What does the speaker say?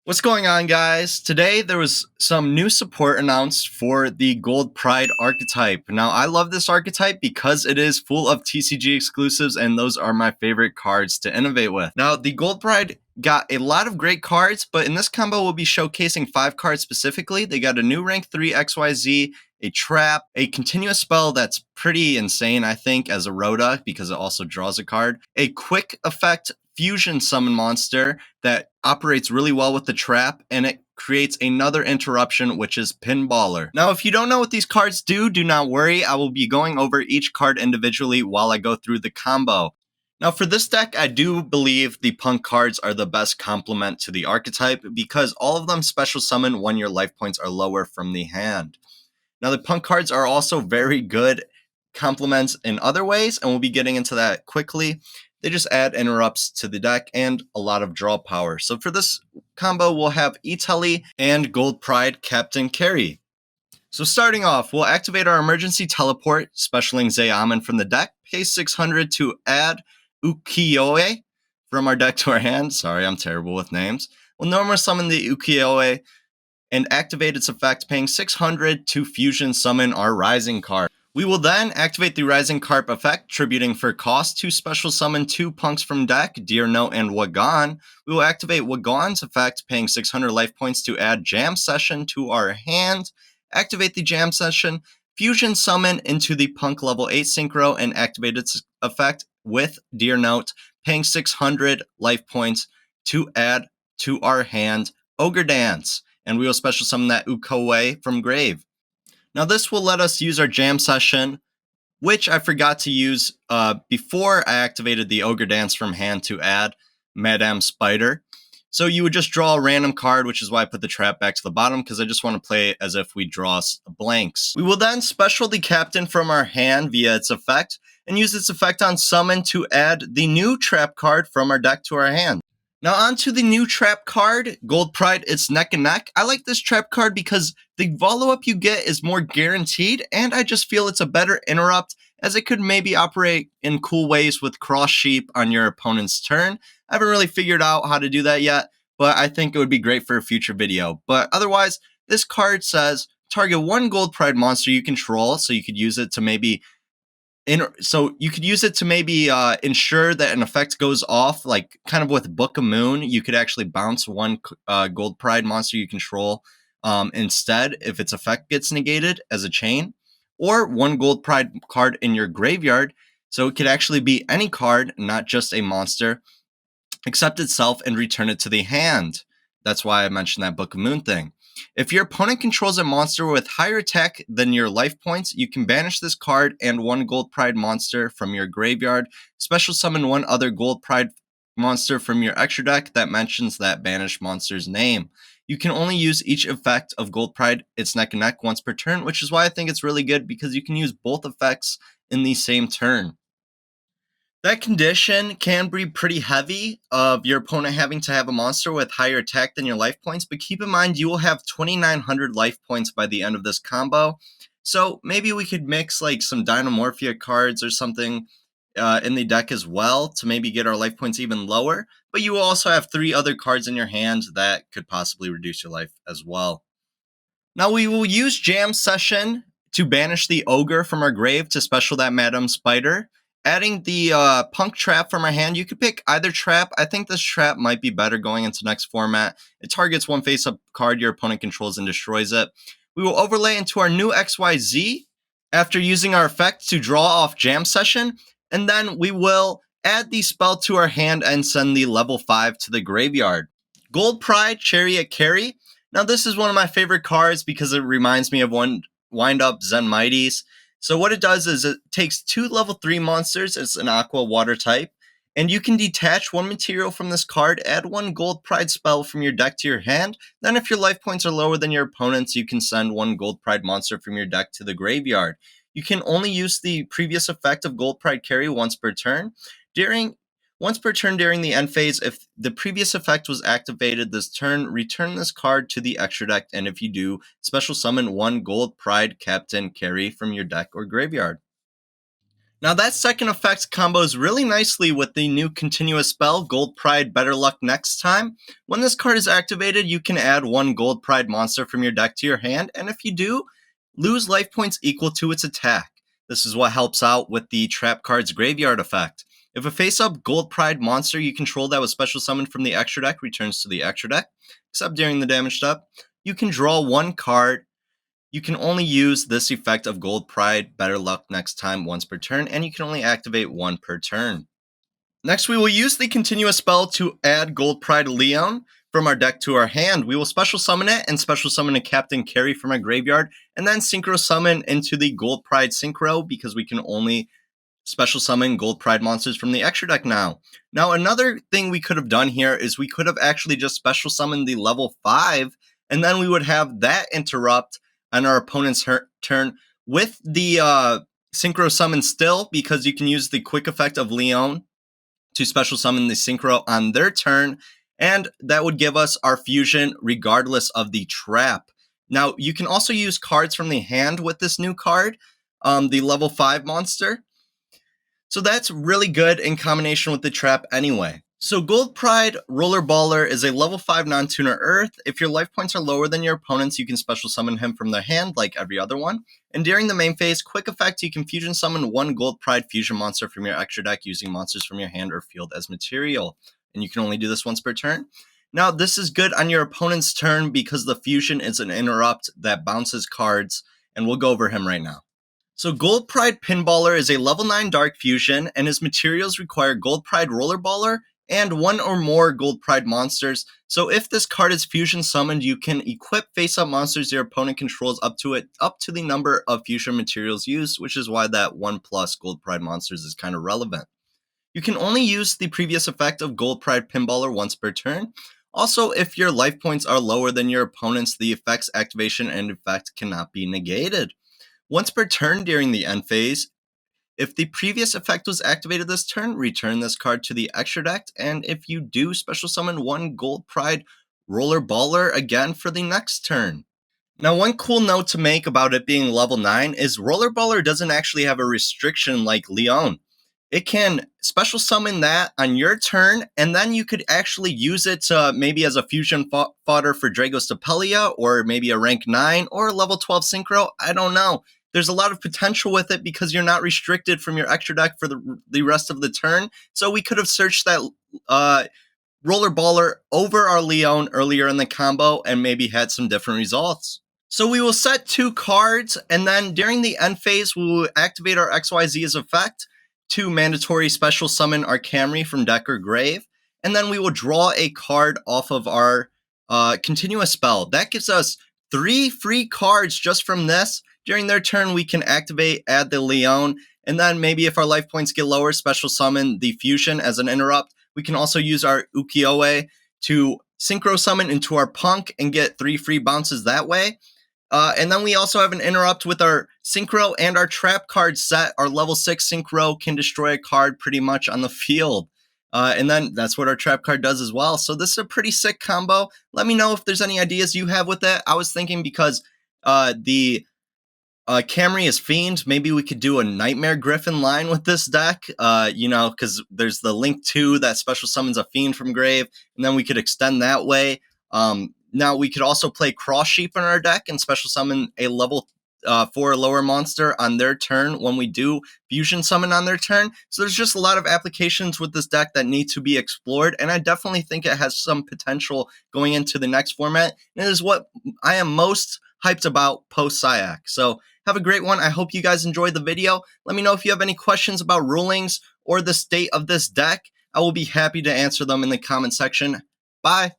What's going on, guys? Today there was some new support announced for the Gold Pride archetype. Now, I love this archetype because it is full of TCG exclusives, and those are my favorite cards to innovate with. Now, the Gold Pride got a lot of great cards, but in this combo we'll be showcasing 5 cards specifically. They got a new rank 3 XYZ, a trap, a continuous spell that's pretty insane, I think, as a Rhoda because it also draws a card, a quick effect fusion summon monster that operates really well with the trap, and it creates another interruption, which is Pinballer. Now, if you don't know what these cards do not worry. I will be going over each card individually while I go through the combo. Now, for this deck, I do believe the P.U.N.K cards are the best complement to the archetype because all of them special summon when your life points are lower from the hand. Now, the P.U.N.K cards are also very good complements in other ways, and we'll be getting into that quickly. They just add interrupts to the deck and a lot of draw power. So for this combo, we'll have E-Telly and Gold Pride Captain Carry. So starting off, we'll activate our emergency teleport, specialing Zayaman from the deck, pay 600 to add Yugioh from our deck to our hand. Sorry, I'm terrible with names. We'll normal summon the Yugioh and activate its effect, paying 600 to fusion summon our Rising card. We will then activate the Rising Carp effect, tributing for cost to special summon 2 P.U.N.Ks from deck, Dear Note and Wagon. We will activate Wagon's effect, paying 600 life points to add Jam Session to our hand. Activate the Jam Session, fusion summon into the P.U.N.K level 8 Synchro, and activate its effect with Dear Note, paying 600 life points to add to our hand Ogre Dance. And we will special summon that Yugioh from grave. Now this will let us use our Jam Session, which I forgot to use before I activated the Ogre Dance from hand to add Madame Spider. So you would just draw a random card, which is why I put the trap back to the bottom, because I just want to play it as if we draw blanks. We will then special the Captain from our hand via its effect, and use its effect on summon to add the new trap card from our deck to our hand. Now on to the new trap card, Gold Pride, it's neck and neck. I like this trap card because the follow-up you get is more guaranteed, and I just feel it's a better interrupt, as it could maybe operate in cool ways with Cross Sheep on your opponent's turn. I haven't really figured out how to do that yet, but I think it would be great for a future video. But otherwise, this card says, target 1 Gold Pride monster you control, so you could use it to maybe ensure that an effect goes off, like kind of with Book of Moon. You could actually bounce 1 Gold Pride monster you control instead if its effect gets negated as a chain, or 1 Gold Pride card in your graveyard. So it could actually be any card, not just a monster, accept itself and return it to the hand. That's why I mentioned that Book of Moon thing. If your opponent controls a monster with higher attack than your life points, you can banish this card and 1 Gold Pride monster from your graveyard. Special summon 1 other Gold Pride monster from your extra deck that mentions that banished monster's name. You can only use each effect of Gold Pride, it's neck and neck, once per turn, which is why I think it's really good, because you can use both effects in the same turn. That condition can be pretty heavy of your opponent having to have a monster with higher attack than your life points, but keep in mind you will have 2,900 life points by the end of this combo. So maybe we could mix like some Dynamorphia cards or something in the deck as well to maybe get our life points even lower, but you will also have 3 other cards in your hand that could possibly reduce your life as well. Now we will use Jam Session to banish the Ogre from our grave to special that Madame Spider. Adding the P.U.N.K trap from our hand, you could pick either trap. I think this trap might be better going into next format. It targets 1 face-up card your opponent controls and destroys it. We will overlay into our new XYZ after using our effect to draw off Jam Session, and then we will add the spell to our hand and send the level 5 to the graveyard. Gold Pride Chariot Carry. Now this is one of my favorite cards because it reminds me of one Wind Up Zen Mighties. So what it does is it takes 2 level 3 monsters, it's an aqua water type, and you can detach 1 material from this card, add 1 Gold Pride spell from your deck to your hand. Then if your life points are lower than your opponent's, you can send 1 Gold Pride monster from your deck to the graveyard. You can only use the previous effect of Gold Pride Carry once per turn. Once per turn during the end phase, if the previous effect was activated this turn, return this card to the extra deck, and if you do, special summon 1 Gold Pride Captain Carry from your deck or graveyard. Now that second effect combos really nicely with the new continuous spell, Gold Pride Better Luck Next Time. When this card is activated, you can add one Gold Pride monster from your deck to your hand, and if you do, lose life points equal to its attack. This is what helps out with the Trap Card's Graveyard effect. If a face-up Gold Pride monster you control that was special summoned from the extra deck returns to the extra deck, except during the damage step, you can draw one card. You can only use this effect of Gold Pride Better Luck Next Time once per turn, and you can only activate one per turn. Next, we will use the continuous spell to add Gold Pride Leon from our deck to our hand. We will special summon it and special summon a Captain Carry from our graveyard, and then synchro summon into the Gold Pride Synchro because we can only special summon Gold Pride monsters from the extra deck now. Now, another thing we could have done here is we could have actually just special summoned the level 5, and then we would have that interrupt on our opponent's turn with the synchro summon still, because you can use the quick effect of Leon to special summon the synchro on their turn, and that would give us our fusion regardless of the trap. Now, you can also use cards from the hand with this new card, the level 5 monster. So that's really good in combination with the trap anyway. So Gold Pride Rollerballer is a level 5 non-tuner Earth. If your life points are lower than your opponent's, you can special summon him from their hand like every other one. And during the main phase, quick effect, you can fusion summon one Gold Pride fusion monster from your extra deck using monsters from your hand or field as material. And you can only do this once per turn. Now, this is good on your opponent's turn because the fusion is an interrupt that bounces cards, and we'll go over him right now. So Gold Pride Pinballer is a level 9 Dark Fusion, and his materials require Gold Pride Rollerballer and one or more Gold Pride monsters. So if this card is fusion summoned, you can equip face-up monsters your opponent controls up to the number of fusion materials used, which is why that 1+ Gold Pride monsters is kind of relevant. You can only use the previous effect of Gold Pride Pinballer once per turn. Also, if your life points are lower than your opponent's, the effect's activation and effect cannot be negated. Once per turn during the end phase, if the previous effect was activated this turn, return this card to the extra deck, and if you do, special summon one Gold Pride Rollerballer again for the next turn. Now, one cool note to make about it being level 9 is Rollerballer doesn't actually have a restriction like Leon. It can special summon that on your turn, and then you could actually use it maybe as a fusion fodder for Dragostapelia, or maybe a rank 9, or a level 12 Synchro, I don't know. There's a lot of potential with it because you're not restricted from your extra deck for the rest of the turn. So we could have searched that Rollerballer over our Leon earlier in the combo and maybe had some different results. So we will set 2 cards, and then during the end phase, we will activate our XYZ as effect to mandatory special summon our Camry from deck or grave, and then we will draw a card off of our continuous spell. That gives us 3 free cards just from this. During their turn, we can activate, add the Leon, and then maybe if our life points get lower, special summon the fusion as an interrupt. We can also use our Yugioh to synchro summon into our P.U.N.K and get 3 free bounces that way. And then we also have an interrupt with our Synchro and our Trap card set. Our level 6 Synchro can destroy a card pretty much on the field. And then that's what our Trap card does as well. So this is a pretty sick combo. Let me know if there's any ideas you have with it. I was thinking because the Camry is Fiend, maybe we could do a Nightmare Griffin line with this deck, because there's the Link 2 that special summons a Fiend from Grave, and then we could extend that way. Now, we could also play Cross Sheep in our deck and special summon a level 4 lower monster on their turn when we do fusion summon on their turn. So there's just a lot of applications with this deck that need to be explored, and I definitely think it has some potential going into the next format. And it is what I am most hyped about post Cyac. So have a great one. I hope you guys enjoyed the video. Let me know if you have any questions about rulings or the state of this deck. I will be happy to answer them in the comment section. Bye.